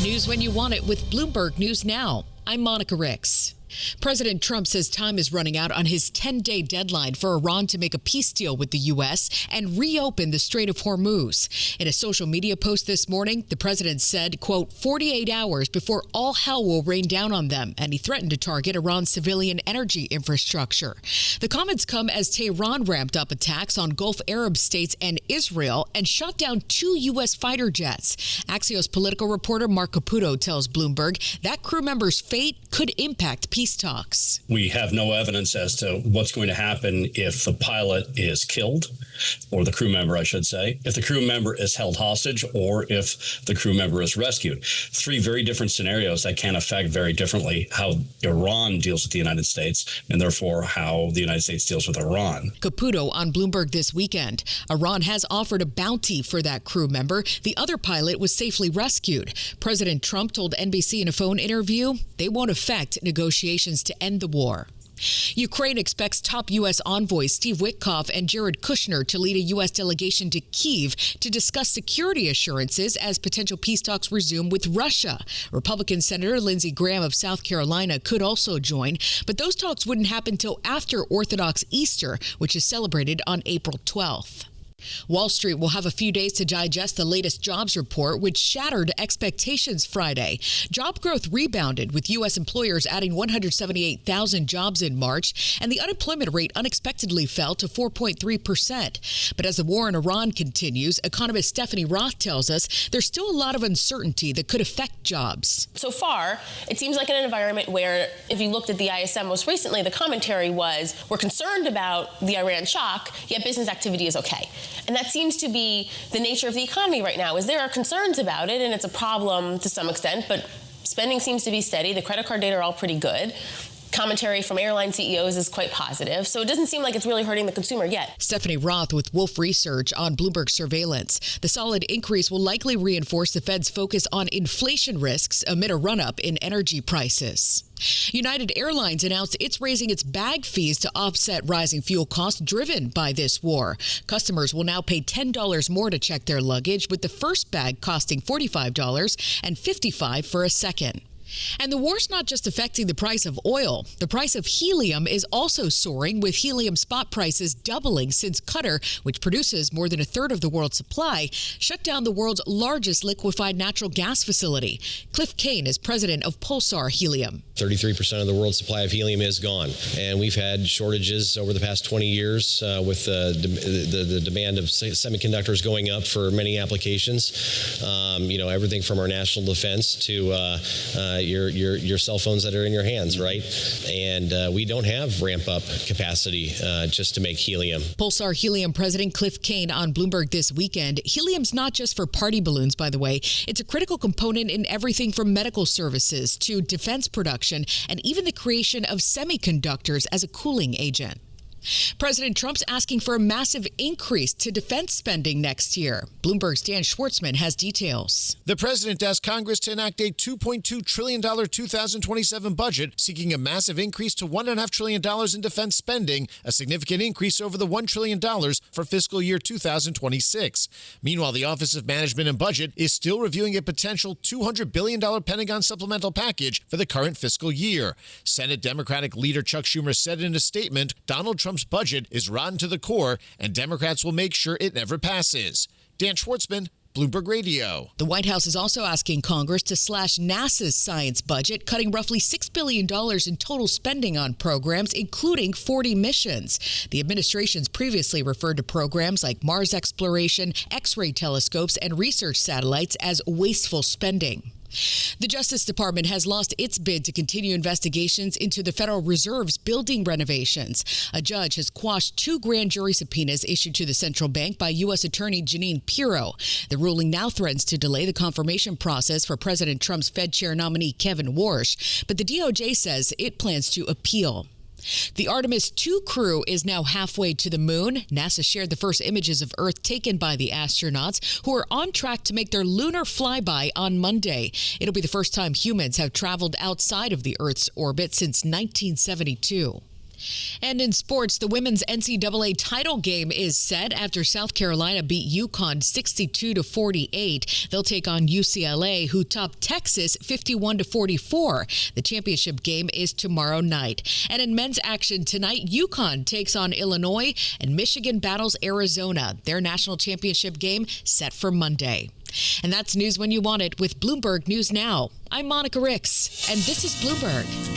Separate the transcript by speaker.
Speaker 1: News when you want it with Bloomberg News Now. I'm Monica Ricks. President Trump says time is running out on his 10-day deadline for Iran to make a peace deal with the U.S. and reopen the Strait of Hormuz. In a social media post this morning, the president said, quote, 48 hours before all hell will rain down on them, and he threatened to target Iran's civilian energy infrastructure. The comments come as Tehran ramped up attacks on Gulf Arab states and Israel and shot down 2 U.S. fighter jets. Axios political reporter Mark Caputo tells Bloomberg that crew member's fate could impact peace talks.
Speaker 2: We have no evidence as to what's going to happen if the pilot is killed, or the crew member, I should say, if the crew member is held hostage, or if the crew member is rescued. 3 very different scenarios that can affect very differently how Iran deals with the United States, and therefore how the United States deals with Iran.
Speaker 1: Caputo on Bloomberg this weekend. Iran has offered a bounty for that crew member. The other pilot was safely rescued. President Trump told NBC in a phone interview they won't affect negotiations to end the war. Ukraine expects top U.S. envoys Steve Witkoff and Jared Kushner to lead a U.S. delegation to Kyiv to discuss security assurances as potential peace talks resume with Russia. Republican Senator Lindsey Graham of South Carolina could also join, but those talks wouldn't happen till after Orthodox Easter, which is celebrated on April 12th. Wall Street will have a few days to digest the latest jobs report, which shattered expectations Friday. Job growth rebounded, with U.S. employers adding 178,000 jobs in March, and the unemployment rate unexpectedly fell to 4.3%. But as the war in Iran continues, economist Stephanie Roth tells us there's still a lot of uncertainty that could affect jobs.
Speaker 3: So far, it seems like in an environment where, if you looked at the ISM most recently, the commentary was, we're concerned about the Iran shock, yet business activity is okay. And that seems to be the nature of the economy right now, is there are concerns about it, and it's a problem to some extent, but spending seems to be steady. The credit card data are all pretty good. Commentary from airline CEOs is quite positive. So it doesn't seem like it's really hurting the consumer yet.
Speaker 1: Stephanie Roth with Wolf Research on Bloomberg Surveillance. The solid increase will likely reinforce the Fed's focus on inflation risks amid a run-up in energy prices. United Airlines announced it's raising its bag fees to offset rising fuel costs driven by this war. Customers will now pay $10 more to check their luggage, with the first bag costing $45 and $55 for a second. And the war's not just affecting the price of oil. The price of helium is also soaring, with helium spot prices doubling since Qatar, which produces more than a third of the world's supply, shut down the world's largest liquefied natural gas facility. Cliff Kane is president of Pulsar Helium.
Speaker 4: 33% of the world's supply of helium is gone. And we've had shortages over the past 20 years with the demand of semiconductors going up for many applications. Everything from our national defense to your cell phones that are in your hands, right? And we don't have ramp-up capacity just to make helium.
Speaker 1: Pulsar Helium President Cliff Kane on Bloomberg this weekend. Helium's not just for party balloons, by the way. It's a critical component in everything from medical services to defense production and even the creation of semiconductors as a cooling agent. President Trump's asking for a massive increase to defense spending next year. Bloomberg's Dan Schwartzman has details.
Speaker 5: The president asked Congress to enact a $2.2 trillion 2027 budget, seeking a massive increase to $1.5 trillion in defense spending, a significant increase over the $1 trillion for fiscal year 2026. Meanwhile, the Office of Management and Budget is still reviewing a potential $200 billion Pentagon supplemental package for the current fiscal year. Senate Democratic leader Chuck Schumer said in a statement, Donald Trump's budget is rotten to the core, and Democrats will make sure it never passes. Dan Schwartzman, Bloomberg Radio.
Speaker 1: The White House is also asking Congress to slash NASA's science budget, cutting roughly $6 billion in total spending on programs, including 40 missions. The administration's previously referred to programs like Mars exploration, X-ray telescopes, and research satellites as wasteful spending. The Justice Department has lost its bid to continue investigations into the Federal Reserve's building renovations. A judge has quashed 2 grand jury subpoenas issued to the central bank by U.S. Attorney Jeanine Pirro. The ruling now threatens to delay the confirmation process for President Trump's Fed chair nominee Kevin Warsh, but the DOJ says it plans to appeal. The Artemis 2 crew is now halfway to the moon. NASA shared the first images of Earth taken by the astronauts, who are on track to make their lunar flyby on Monday. It'll be the first time humans have traveled outside of the Earth's orbit since 1972. And in sports, the women's NCAA title game is set after South Carolina beat UConn 62-48. They'll take on UCLA, who topped Texas 51-44. The championship game is tomorrow night. And in men's action tonight, UConn takes on Illinois and Michigan battles Arizona. Their national championship game set for Monday. And that's news when you want it with Bloomberg News Now. I'm Monica Ricks, and this is Bloomberg.